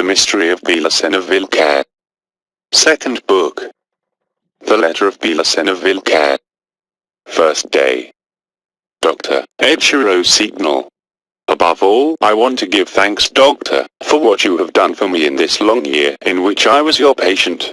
Mystery of BELICENA VILLCA. Second Book. The Letter of BELICENA VILLCA. First Day. Dr. Echiro Signal. Above all, I want to give thanks, Doctor, for what you have done for me in this long year in which I was your patient.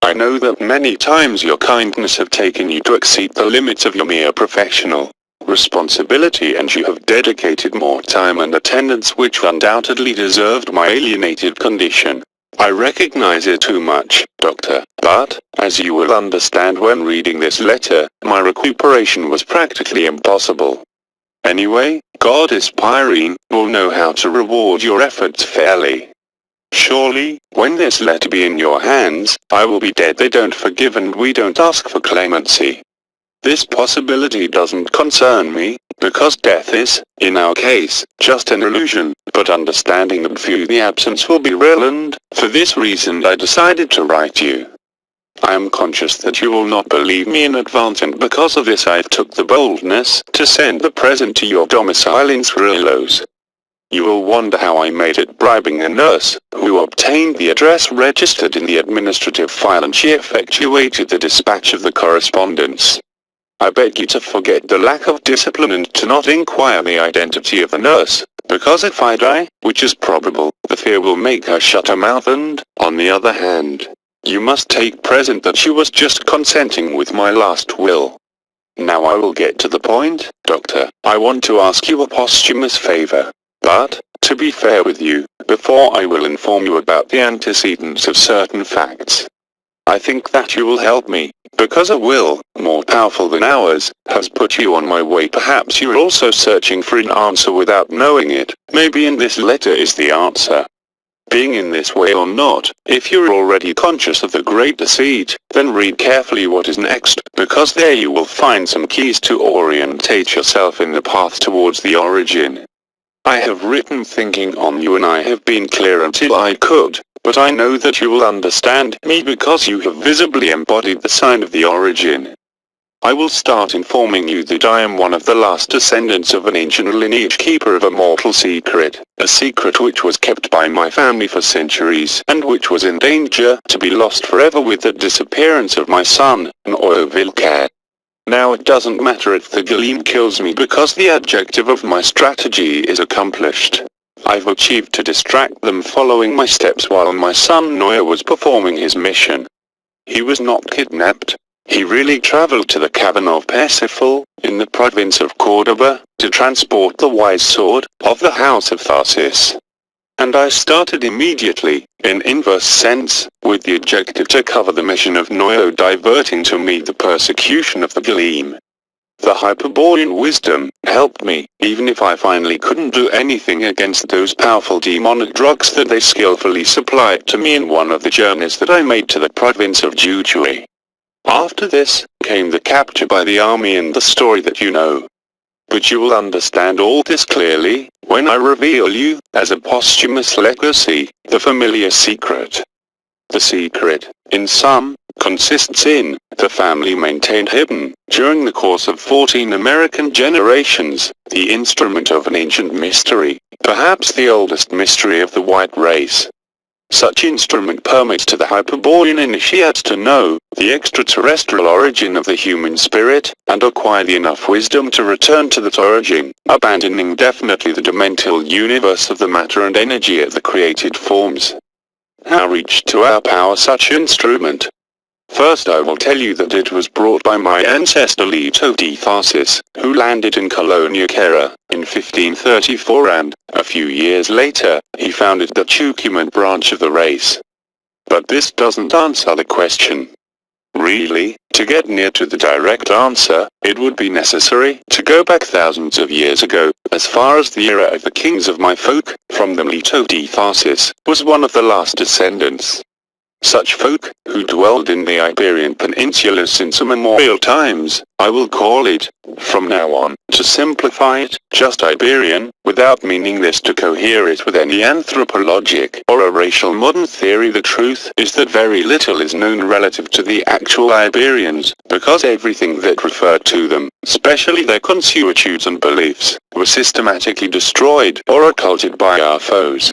I know that many times your kindness have taken you to exceed the limits of your mere professional responsibility, and you have dedicated more time and attendance which undoubtedly deserved my alienated condition. I recognize it too much, Doctor, but, as you will understand when reading this letter, my recuperation was practically impossible. Anyway, Goddess Pyrene will know how to reward your efforts fairly. Surely, when this letter be in your hands, I will be dead. They don't forgive and we don't ask for clemency. This possibility doesn't concern me, because death is, in our case, just an illusion, but understanding that for you the absence will be real, and, for this reason I decided to write you. I am conscious that you will not believe me in advance, and because of this I took the boldness to send the present to your domicile in Thrillos. You will wonder how I made it, bribing a nurse, who obtained the address registered in the administrative file, and she effectuated the dispatch of the correspondence. I beg you to forget the lack of discipline and to not inquire the identity of the nurse, because if I die, which is probable, the fear will make her shut her mouth, and, on the other hand, you must take present that she was just consenting with my last will. Now I will get to the point, Doctor. I want to ask you a posthumous favor. But, to be fair with you, before I will inform you about the antecedents of certain facts, I think that you will help me, because a will, more powerful than ours, has put you on my way. Perhaps you are also searching for an answer without knowing it. Maybe in this letter is the answer. Being in this way or not, if you're already conscious of the great deceit, then read carefully what is next, because there you will find some keys to orientate yourself in the path towards the origin. I have written thinking on you, and I have been clear until I could, but I know that you will understand me because you have visibly embodied the sign of the origin. I will start informing you that I am one of the last descendants of an ancient lineage, keeper of a mortal secret, a secret which was kept by my family for centuries, and which was in danger to be lost forever with the disappearance of my son, VILLCA. Now it doesn't matter if the gleam kills me, because the objective of my strategy is accomplished. I've achieved to distract them following my steps while my son Noya was performing his mission. He was not kidnapped. He really traveled to the cavern of Parsifal, in the province of Cordoba, to transport the wise sword of the house of Tharsis. And I started immediately, in inverse sense, with the objective to cover the mission of Noyo, diverting to me the persecution of the gleam. The Hyperborean wisdom helped me, even if I finally couldn't do anything against those powerful demonic drugs that they skillfully supplied to me in one of the journeys that I made to the province of Jujui. After this, came the capture by the army and the story that you know. But you will understand all this clearly, when I reveal you, as a posthumous legacy, the familiar secret. The secret, in sum, consists in, the family maintained hidden, during the course of 14 American generations, the instrument of an ancient mystery, perhaps the oldest mystery of the white race. Such instrument permits to the Hyperborean initiates to know the extraterrestrial origin of the human spirit, and acquire enough wisdom to return to that origin, abandoning definitely the dimensional universe of the matter and energy of the created forms. How reach to our power such instrument? First I will tell you that it was brought by my ancestor Leto de Tharsis, who landed in Colonia Kera, in 1534, and, a few years later, he founded the Chukuman branch of the race. But this doesn't answer the question. Really, to get near to the direct answer, it would be necessary to go back thousands of years ago, as far as the era of the kings of my folk. From them Leto de Tharsis was one of the last descendants. Such folk, who dwelled in the Iberian Peninsula since immemorial times, I will call it, from now on, to simplify it, just Iberian, without meaning this to cohere it with any anthropologic or a racial modern theory. The truth is that very little is known relative to the actual Iberians, because everything that referred to them, especially their consuetudes and beliefs, were systematically destroyed or occulted by our foes.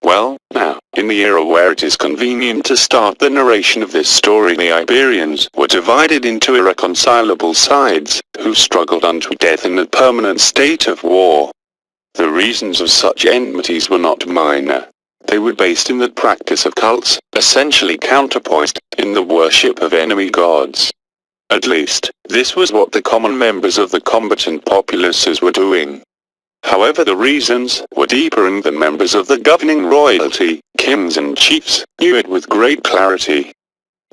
Well, now, in the era where it is convenient to start the narration of this story, the Iberians were divided into irreconcilable sides, who struggled unto death in a permanent state of war. The reasons of such enmities were not minor. They were based in the practice of cults, essentially counterpoised, in the worship of enemy gods. At least, this was what the common members of the combatant populaces were doing. However, the reasons were deeper, and the members of the governing royalty, kings and chiefs, knew it with great clarity.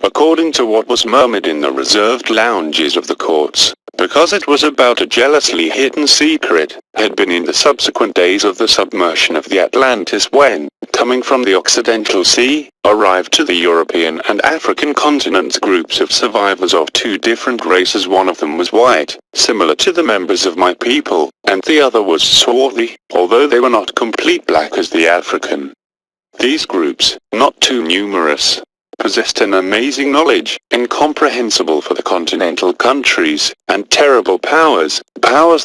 According to what was murmured in the reserved lounges of the courts, because it was about a jealously hidden secret, had been in the subsequent days of the submersion of the Atlantis when, coming from the Occidental Sea, arrived to the European and African continents groups of survivors of two different races. One of them was white, similar to the members of my people, and the other was swarthy, although they were not complete black as the African. These groups, not too numerous, possessed an amazing knowledge, incomprehensible for the continental countries, and terrible powers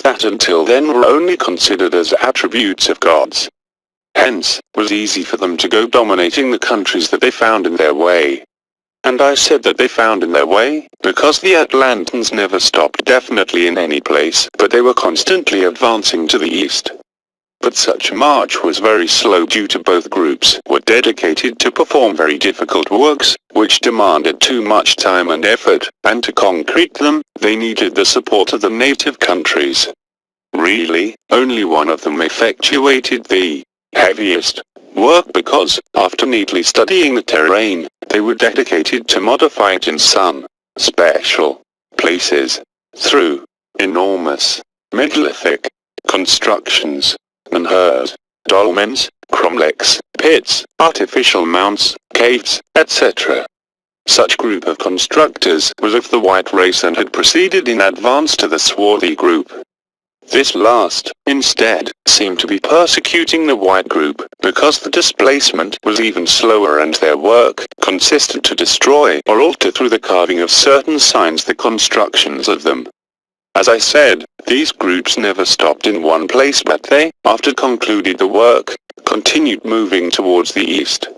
that until then were only considered as attributes of gods. Hence, it was easy for them to go dominating the countries that they found in their way. And I said that they found in their way, because the Atlantans never stopped definitely in any place, but they were constantly advancing to the east. But such march was very slow due to both groups were dedicated to perform very difficult works, which demanded too much time and effort, and to concrete them, they needed the support of the native countries. Really, only one of them effectuated the heaviest work because, after neatly studying the terrain, they were dedicated to modify it in some special places, through enormous, megalithic constructions, unheard dolmens, cromlechs, pits, artificial mounts, caves, etc. Such group of constructors was of the white race and had proceeded in advance to the swarthy group. This last, instead, seemed to be persecuting the white group, because the displacement was even slower and their work consisted to destroy or alter through the carving of certain signs the constructions of them. As I said, these groups never stopped in one place, but they, after concluded the work, continued moving towards the east.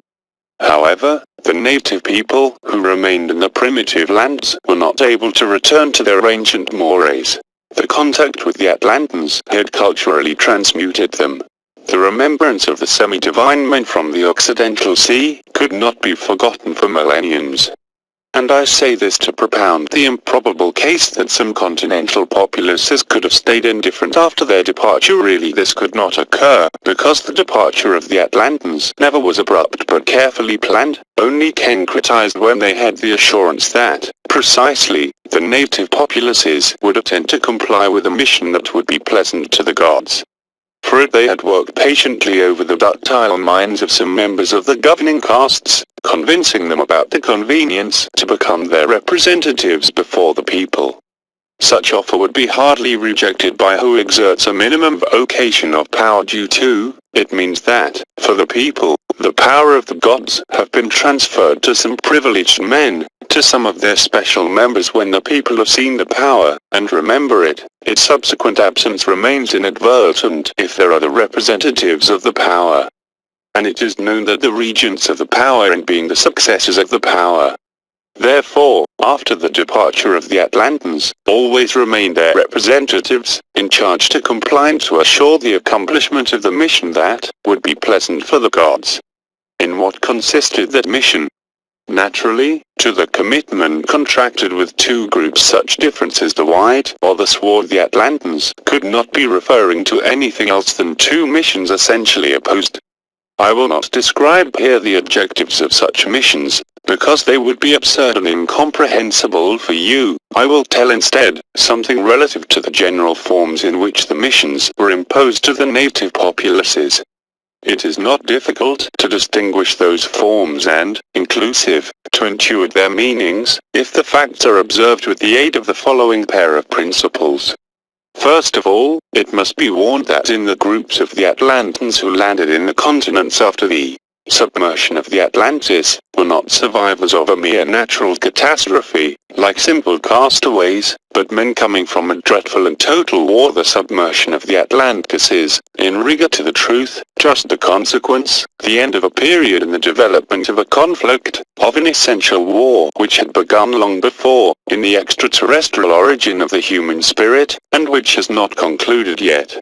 However, the native people who remained in the primitive lands were not able to return to their ancient mores. The contact with the Atlantans had culturally transmuted them. The remembrance of the semi-divine men from the Occidental Sea could not be forgotten for millenniums. And I say this to propound the improbable case that some continental populaces could have stayed indifferent after their departure. Really, this could not occur, because the departure of the Atlantans never was abrupt but carefully planned, only concretized when they had the assurance that, precisely, the native populaces would attend to comply with a mission that would be pleasant to the gods. For it they had worked patiently over the ductile minds of some members of the governing castes, convincing them about the convenience to become their representatives before the people. Such offer would be hardly rejected by who exerts a minimum vocation of power due to, it means that, for the people, the power of the gods have been transferred to some privileged men, to some of their special members. When the people have seen the power, and remember it, its subsequent absence remains inadvertent if there are the representatives of the power. And it is known that the regents of the power and being the successors of the power. Therefore, after the departure of the Atlantans, always remained their representatives, in charge to comply and to assure the accomplishment of the mission that would be pleasant for the gods. In what consisted that mission? Naturally, to the commitment contracted with two groups such difference as the white or the swarthy Atlantans could not be referring to anything else than two missions essentially opposed. I will not describe here the objectives of such missions, because they would be absurd and incomprehensible for you. I will tell instead something relative to the general forms in which the missions were imposed to the native populaces. It is not difficult to distinguish those forms and, inclusive, to intuit their meanings, if the facts are observed with the aid of the following pair of principles. First of all, it must be warned that in the groups of the Atlantans who landed in the continents after the submersion of the Atlantis, were not survivors of a mere natural catastrophe, like simple castaways, but men coming from a dreadful and total war. The submersion of the Atlantis is, in regard to the truth, just the consequence, the end of a period in the development of a conflict, of an essential war which had begun long before, in the extraterrestrial origin of the human spirit, and which has not concluded yet.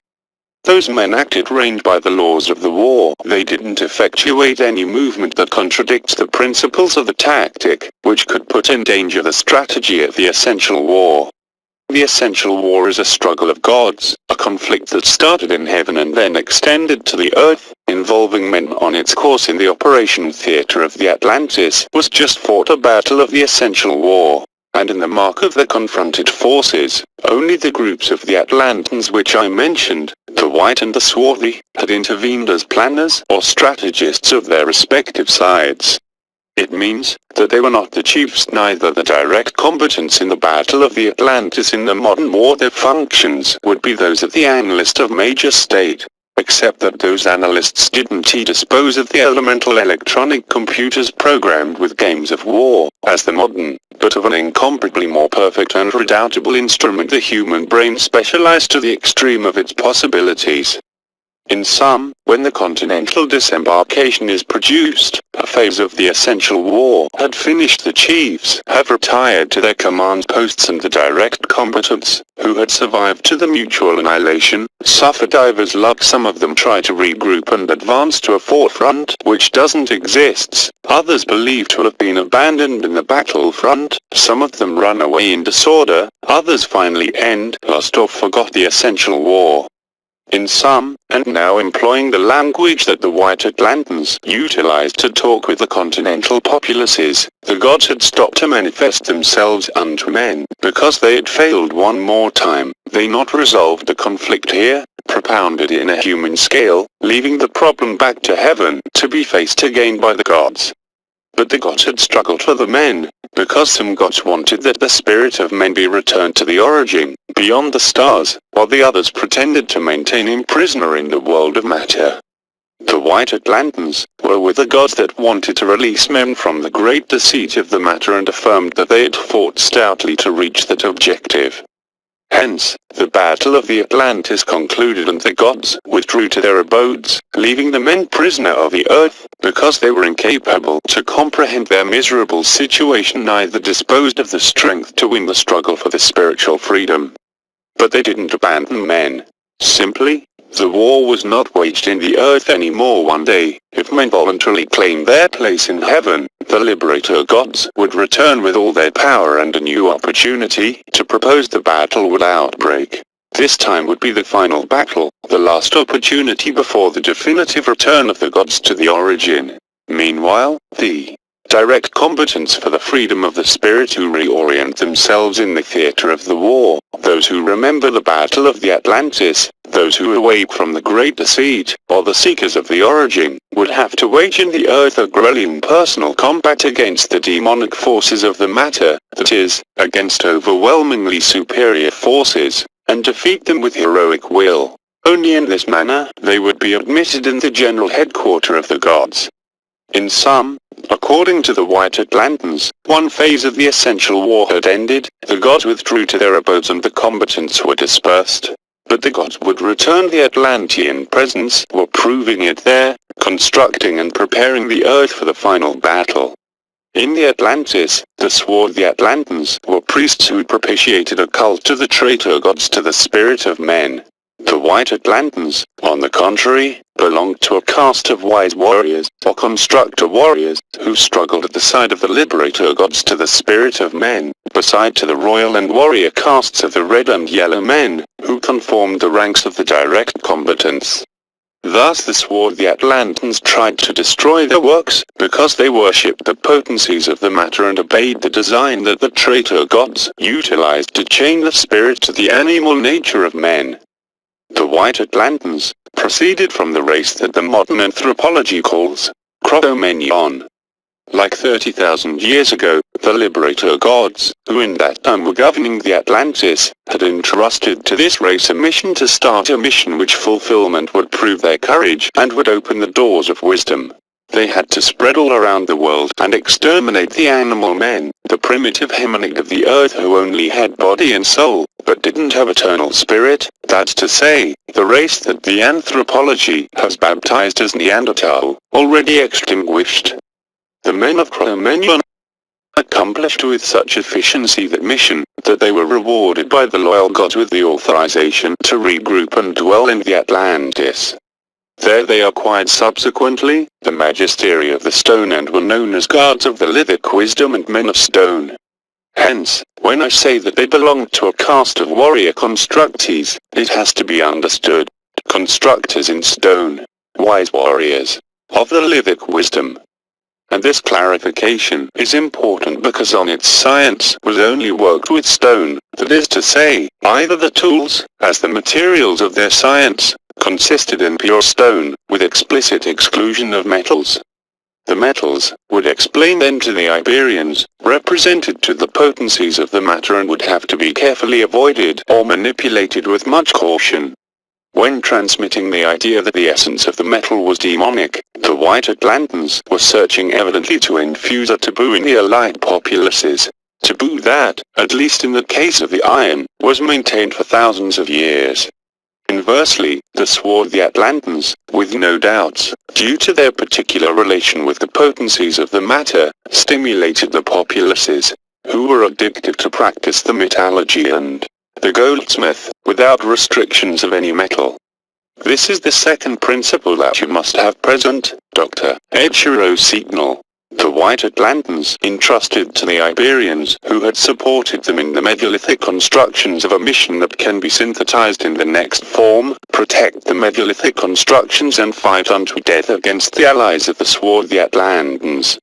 Those men acted reigned by the laws of the war. They didn't effectuate any movement that contradicts the principles of the tactic, which could put in danger the strategy of the essential war. The essential war is a struggle of gods, a conflict that started in heaven and then extended to the earth, involving men on its course in the operation theater of the Atlantis, was just fought a battle of the essential war. And in the mark of the confronted forces, only the groups of the Atlantans which I mentioned, the white and the swarthy, had intervened as planners or strategists of their respective sides. It means that they were not the chiefs, neither the direct combatants in the battle of the Atlantis in the modern war. Their functions would be those of the analyst of major state, except that those analysts didn't dispose of the elemental electronic computers programmed with games of war, as the modern, but of an incomparably more perfect and redoubtable instrument, the human brain, specialized to the extreme of its possibilities. In sum, when the continental disembarkation is produced, a phase of the essential war had finished. The chiefs have retired to their command posts, and the direct combatants, who had survived to the mutual annihilation, suffer divers luck. Some of them try to regroup and advance to a forefront which doesn't exist. Others believed to have been abandoned in the battlefront. Some of them run away in disorder. Others finally lost or forgot the essential war. In sum, and now employing the language that the white Atlantans utilized to talk with the continental populaces, the gods had stopped to manifest themselves unto men, because they had failed one more time. They not resolved the conflict here, propounded in a human scale, leaving the problem back to heaven, to be faced again by the gods. But the gods had struggled for the men, because some gods wanted that the spirit of men be returned to the origin, beyond the stars, while the others pretended to maintain him prisoner in the world of matter. The white Atlantans were with the gods that wanted to release men from the great deceit of the matter, and affirmed that they had fought stoutly to reach that objective. Hence, the battle of the Atlantis concluded, and the gods withdrew to their abodes, leaving the men prisoner of the earth, because they were incapable to comprehend their miserable situation, neither disposed of the strength to win the struggle for the spiritual freedom. But they didn't abandon men. Simply, the war was not waged in the earth anymore. One day, if men voluntarily claimed their place in heaven, the liberator gods would return with all their power, and a new opportunity to propose the battle would outbreak. This time would be the final battle, the last opportunity before the definitive return of the gods to the origin. Meanwhile, the direct combatants for the freedom of the spirit who reorient themselves in the theater of the war, those who remember the battle of the Atlantis, those who awake from the great deceit, or the seekers of the origin, would have to wage in the earth a grueling personal combat against the demonic forces of the matter, that is, against overwhelmingly superior forces, and defeat them with heroic will. Only in this manner, they would be admitted in the general headquarter of the gods. In sum, according to the white Atlantans, one phase of the essential war had ended, the gods withdrew to their abodes and the combatants were dispersed. But the gods would return. The Atlantean presence were proving it there, constructing and preparing the earth for the final battle. In the Atlantis, the swarthy Atlantans were priests who propitiated a cult to the traitor gods, to the spirit of men. The white Atlantans, on the contrary, belonged to a caste of wise warriors, or constructor warriors, who struggled at the side of the liberator gods to the spirit of men, beside to the royal and warrior castes of the red and yellow men, who conformed the ranks of the direct combatants. Thus the swarthy Atlantans tried to destroy their works, because they worshipped the potencies of the matter and obeyed the design that the traitor gods utilized to chain the spirit to the animal nature of men. The white Atlantans proceeded from the race that the modern anthropology calls Cro-Magnon. Like 30,000 years ago, the liberator gods, who in that time were governing the Atlantis, had entrusted to this race a mission to start a mission which fulfillment would prove their courage and would open the doors of wisdom. They had to spread all around the world and exterminate the animal men, the primitive hominid of the earth who only had body and soul, but didn't have eternal spirit, that's to say, the race that the anthropology has baptized as Neanderthal, already extinguished. The men of Cro-Magnon accomplished with such efficiency that mission, that they were rewarded by the loyal gods with the authorization to regroup and dwell in the Atlantis. There they acquired subsequently the magistery of the stone and were known as guards of the lithic wisdom and men of stone. Hence, when I say that they belonged to a caste of warrior constructees, it has to be understood, constructors in stone, wise warriors, of the lithic wisdom. And this clarification is important because on its science was only worked with stone, that is to say, either the tools, as the materials of their science, consisted in pure stone, with explicit exclusion of metals. The metals would explain then to the Iberians, represented to the potencies of the matter and would have to be carefully avoided or manipulated with much caution. When transmitting the idea that the essence of the metal was demonic, the white Atlantans were searching evidently to infuse a taboo in the allied populaces. Taboo that, at least in the case of the iron, was maintained for thousands of years. Inversely, the swarthy Atlantans, with no doubts, due to their particular relation with the potencies of the matter, stimulated the populaces, who were addicted to practice the metallurgy and the goldsmith, without restrictions of any metal. This is the second principle that you must have present, Dr. Echiro Signal. The white Atlantans entrusted to the Iberians who had supported them in the megalithic constructions of a mission that can be synthesized in the next form, protect the megalithic constructions and fight unto death against the allies of the swarthy Atlantans.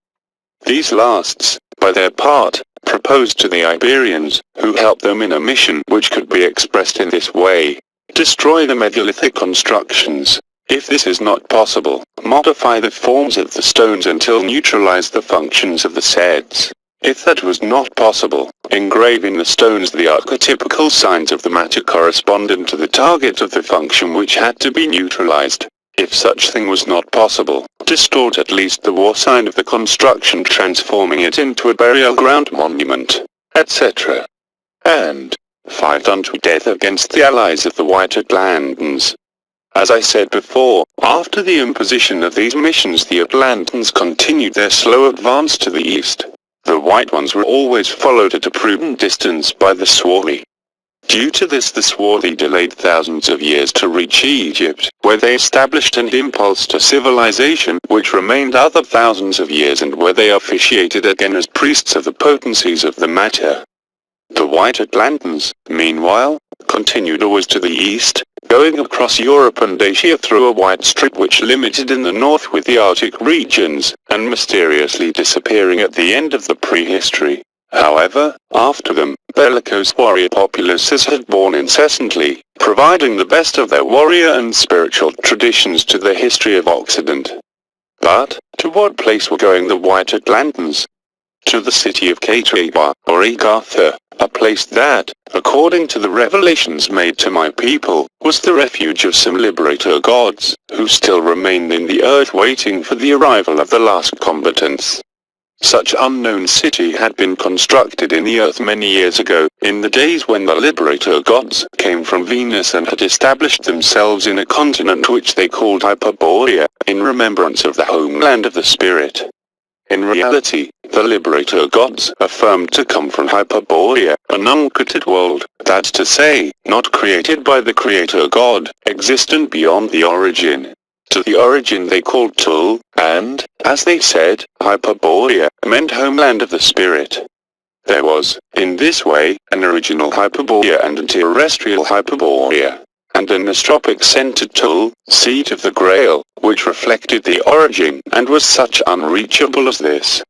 These lasts, by their part, proposed to the Iberians, who helped them in a mission which could be expressed in this way: destroy the megalithic constructions. If this is not possible, modify the forms of the stones until neutralize the functions of the sets. If that was not possible, engrave in the stones the archetypical signs of the matter corresponding to the target of the function which had to be neutralized. If such thing was not possible, distort at least the war sign of the construction, transforming it into a burial ground monument, etc. And fight unto death against the allies of the white Atlantans. As I said before, after the imposition of these missions the Atlantans continued their slow advance to the east. The white ones were always followed at a prudent distance by the swarthy. Due to this the swarthy delayed thousands of years to reach Egypt, where they established an impulse to civilization which remained other thousands of years and where they officiated again as priests of the potencies of the matter. The white Atlantans, meanwhile, continued always to the east, going across Europe and Asia through a wide strip which limited in the north with the Arctic regions, and mysteriously disappearing at the end of the prehistory. However, after them, bellicose warrior populaces had borne incessantly, providing the best of their warrior and spiritual traditions to the history of Occident. But, to what place were going the white Atlantans? To the city of Catawba, or Agartha, a place that, according to the revelations made to my people, was the refuge of some liberator gods, who still remained in the earth waiting for the arrival of the last combatants. Such unknown city had been constructed in the earth many years ago, in the days when the liberator gods came from Venus and had established themselves in a continent which they called Hyperborea, in remembrance of the homeland of the spirit. In reality, the liberator gods affirmed to come from Hyperborea, an uncreated world, that's to say, not created by the creator god, existent beyond the origin. To the origin they called Tul, and, as they said, Hyperborea meant homeland of the spirit. There was, in this way, an original Hyperborea and a terrestrial Hyperborea, and an astropic centered Tul, seat of the Grail, which reflected the origin and was such unreachable as this.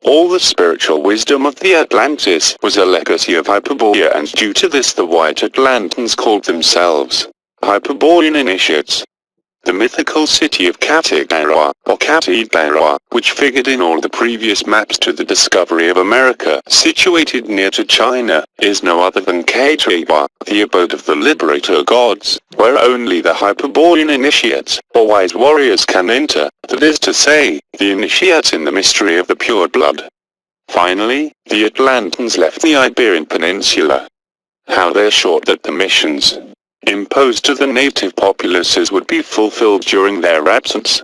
All the spiritual wisdom of the Atlantis was a legacy of Hyperborea, and due to this the white Atlantans called themselves Hyperborean initiates. the mythical city of Katagara, or Katagara, which figured in all the previous maps to the discovery of America, situated near to China, is no other than Katagara, the abode of the liberator gods, where only the Hyperborean initiates, or wise warriors can enter, that is to say, the initiates in the mystery of the pure blood. Finally, the Atlantans left the Iberian Peninsula. How they assured that the missions imposed to the native populaces would be fulfilled during their absence,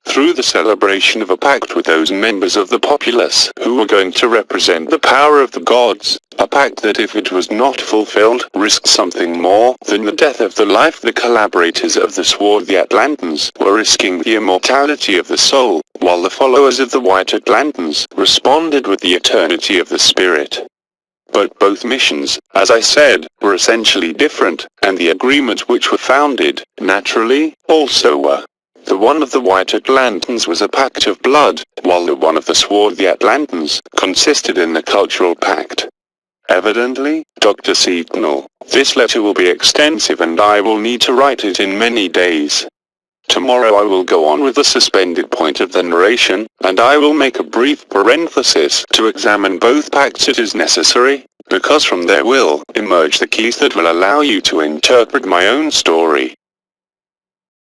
through the celebration of a pact with those members of the populace who were going to represent the power of the gods, a pact that if it was not fulfilled, risked something more than the death of the life. The collaborators of the swarthy Atlantans were risking the immortality of the soul, while the followers of the white Atlantans responded with the eternity of the spirit. But both missions, as I said, were essentially different, and the agreements which were founded, naturally, also were. The one of the white Atlantans was a pact of blood, while the one of the swarthy Atlantans consisted in a cultural pact. Evidently, Dr. Sentinel, this letter will be extensive and I will need to write it in many days. Tomorrow I will go on with the suspended point of the narration, and I will make a brief parenthesis to examine both pacts. It is necessary, because from there will emerge the keys that will allow you to interpret my own story.